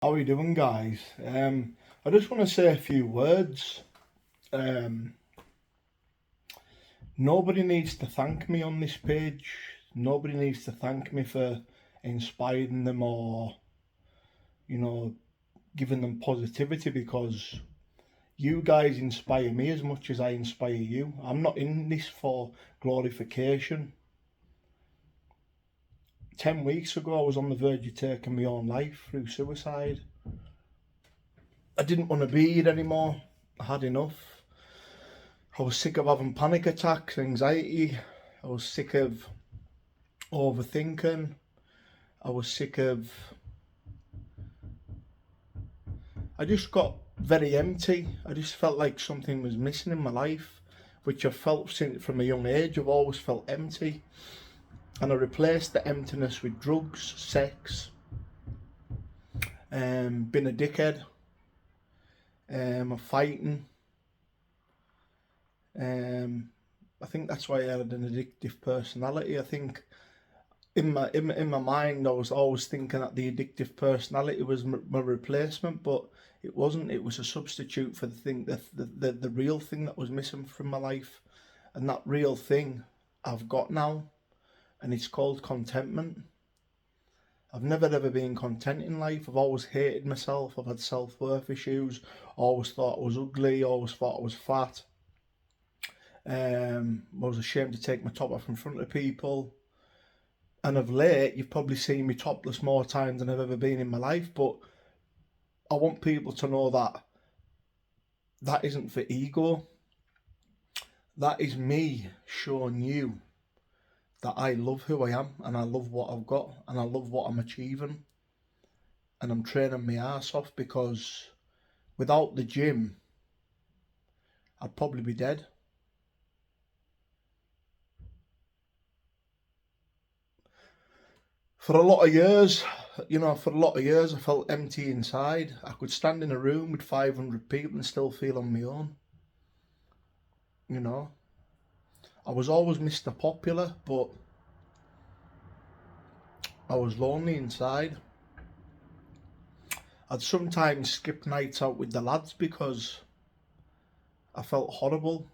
How are you doing, guys? I just want to say a few words. Um, Nobody needs to thank me on this page. Nobody needs to thank me for inspiring them or, you know, giving them positivity, because you guys inspire me as much as I inspire you. I'm not in this for glorification. 10 weeks ago, I was on the verge of taking my own life through suicide. I didn't want to be here anymore. I had enough. I was sick of having panic attacks, anxiety. I was sick of overthinking. I was sick of... I just got very empty. I just felt like something was missing in my life, which I've felt since from a young age. I've always felt empty. And I replaced the emptiness with drugs, sex, being a dickhead, fighting. I think that's why I had an addictive personality. I think in my mind I was always thinking that the addictive personality was my replacement, but it wasn't. It was a substitute for the real thing that was missing from my life, and that real thing I've got now, and it's called contentment. I've never ever been content in life. I've always hated myself. I've had self-worth issues. Always thought I was ugly. Always thought I was fat. I was ashamed to take my top off in front of people. And of late, you've probably seen me topless more times than I've ever been in my life. But I want people to know that that isn't for ego. That is me showing you that I love who I am, and I love what I've got, and I love what I'm achieving. And I'm training my ass off, because without the gym, I'd probably be dead. For a lot of years, I felt empty inside. I could stand in a room with 500 people and still feel on my own. I was always Mr. Popular, but I was lonely inside. I'd sometimes skip nights out with the lads because I felt horrible.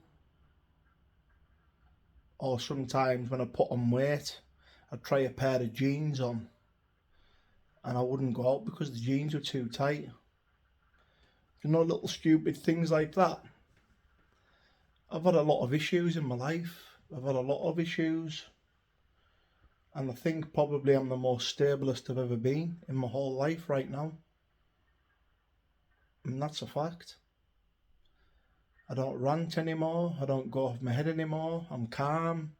Or sometimes when I put on weight, I'd try a pair of jeans on and I wouldn't go out because the jeans were too tight. Little stupid things like that. I've had a lot of issues in my life. I've had a lot of issues. And I think probably I'm the most stablest I've ever been in my whole life right now. And that's a fact. I don't rant anymore. I don't go off my head anymore. I'm calm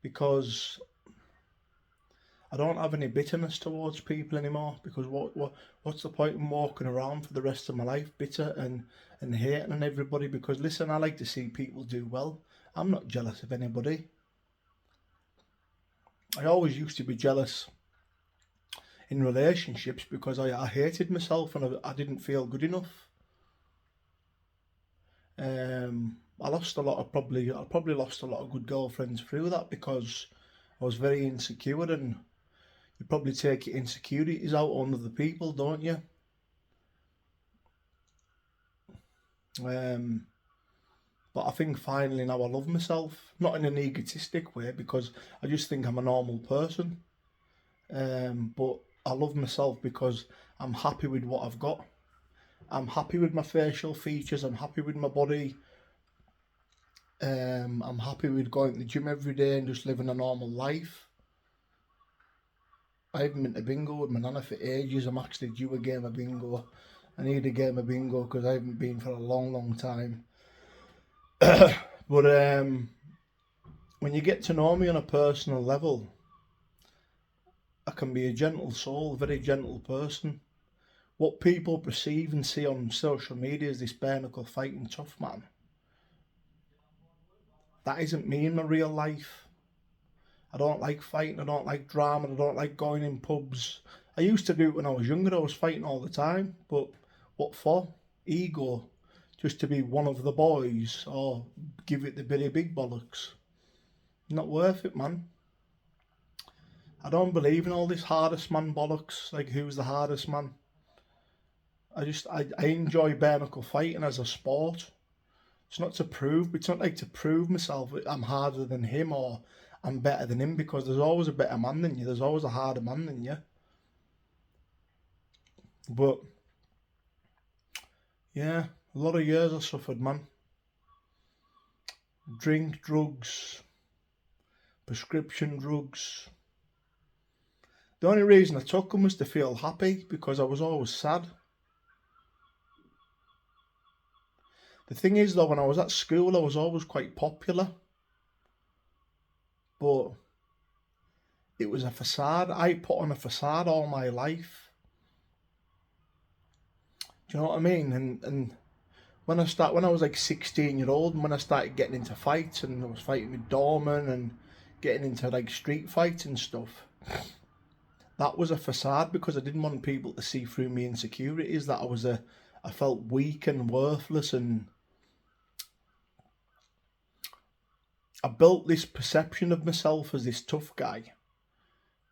because I don't have any bitterness towards people anymore. Because what's the point in walking around for the rest of my life bitter and hating on everybody? Because listen, I like to see people do well. I'm not jealous of anybody. I always used to be jealous in relationships because I hated myself and I didn't feel good enough. I probably lost a lot of good girlfriends through that, because I was very insecure, and you probably take your insecurities out on other people, don't you? But I think finally now I love myself, not in an egotistic way, because I just think I'm a normal person. But I love myself because I'm happy with what I've got. I'm happy with my facial features. I'm happy with my body. I'm happy with going to the gym every day and just living a normal life. I haven't been to bingo with my nana for ages. I'm actually due a game of bingo. I need a game of bingo because I haven't been for a long time. But when you get to know me on a personal level, I can be a gentle soul, a very gentle person. What people perceive and see on social media as this bare knuckle fighting tough man, that isn't me in my real life. I don't like fighting, I don't like drama, I don't like going in pubs. I used to do it when I was younger. I was fighting all the time, but what for? Ego. Just to be one of the boys or give it the Billy Big bollocks. Not worth it, man. I don't believe in all this hardest man bollocks, like who's the hardest man. I enjoy bare knuckle fighting as a sport. It's not to prove, it's not like to prove myself I'm harder than him or I'm better than him, because there's always a better man than you. There's always a harder man than you. But yeah, a lot of years I suffered, man. Drink, drugs, prescription drugs. The only reason I took them was to feel happy, because I was always sad. The thing is though, when I was at school I was always quite popular, but it was a facade. I put on a facade all my life. Do you know what I mean? And when I was like 16-year-old, and when I started getting into fights, and I was fighting with doormen and getting into like street fights and stuff, that was a facade, because I didn't want people to see through my insecurities, that I felt weak and worthless, and I built this perception of myself as this tough guy.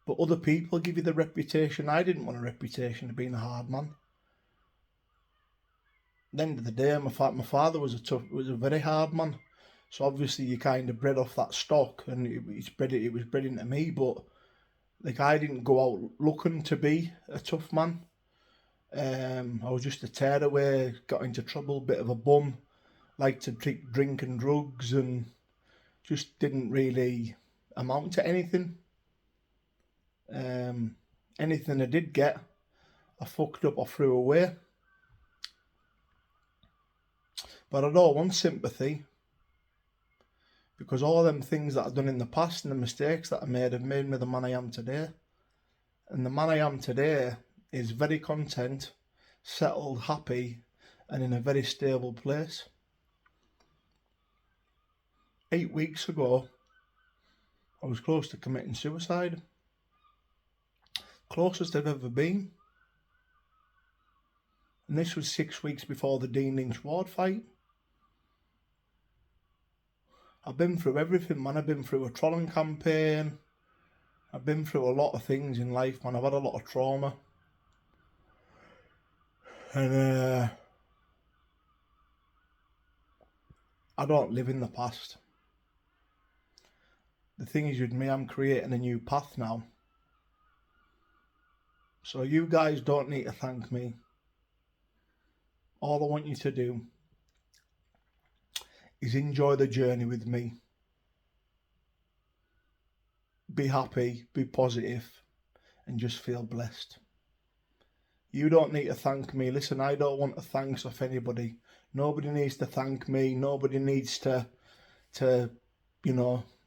But other people give you the reputation. I didn't want a reputation of being a hard man. At the end of the day, my father was a very hard man. So obviously you kind of bred off that stock, and it was bred into me. But like, I didn't go out looking to be a tough man. I was just a tearaway, got into trouble, bit of a bum, liked to drink and drugs, and just didn't really amount to anything. Anything I did get, I fucked up or threw away. But I don't want sympathy, because all them things that I've done in the past and the mistakes that I made have made me the man I am today. And the man I am today is very content, settled, happy, and in a very stable place. 8 weeks ago, I was close to committing suicide. Closest I've ever been. And this was 6 weeks before the Dean Lynch Ward fight. I've been through everything, man. I've been through a trolling campaign. I've been through a lot of things in life, man. I've had a lot of trauma. And I don't live in the past. The thing is with me, I'm creating a new path now. So you guys don't need to thank me. All I want you to do is enjoy the journey with me. Be happy, be positive, and just feel blessed. You don't need to thank me. Listen, I don't want a thanks off anybody. Nobody needs to thank me. Nobody needs to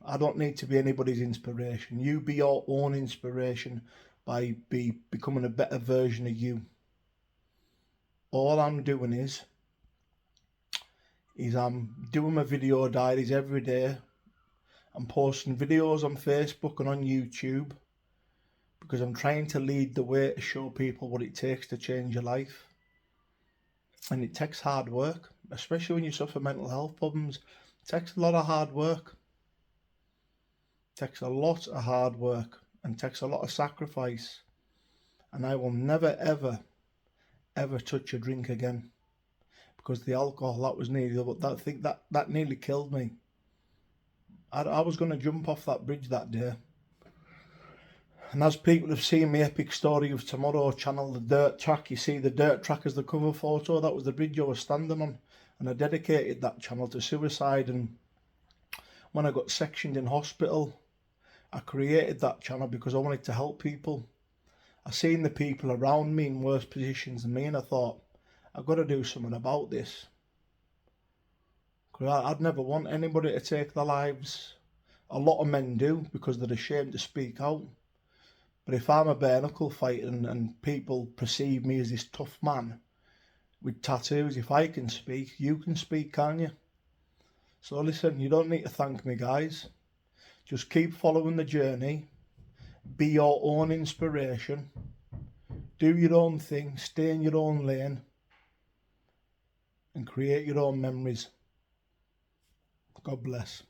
I don't need to be anybody's inspiration. You be your own inspiration by becoming a better version of you. All I'm doing is I'm doing my video diaries every day. I'm posting videos on Facebook and on YouTube, because I'm trying to lead the way to show people what it takes to change your life. And it takes hard work, especially when you suffer mental health problems. It takes a lot of hard work. It takes a lot of hard work and takes a lot of sacrifice. And I will never, ever, ever touch a drink again, because the alcohol, that was nearly, that nearly killed me. I was going to jump off that bridge that day. And as people have seen my epic story of Tomorrow channel, the dirt track, you see the dirt track as the cover photo, that was the bridge I was standing on. And I dedicated that channel to suicide. And when I got sectioned in hospital, I created that channel because I wanted to help people. I seen the people around me in worse positions than me, and I thought, I've got to do something about this. Because I'd never want anybody to take their lives. A lot of men do, because they're ashamed to speak out. But if I'm a bare knuckle fighter and people perceive me as this tough man with tattoos, if I can speak, you can speak, can't you? So listen, you don't need to thank me, guys. Just keep following the journey. Be your own inspiration. Do your own thing. Stay in your own lane. And create your own memories. God bless.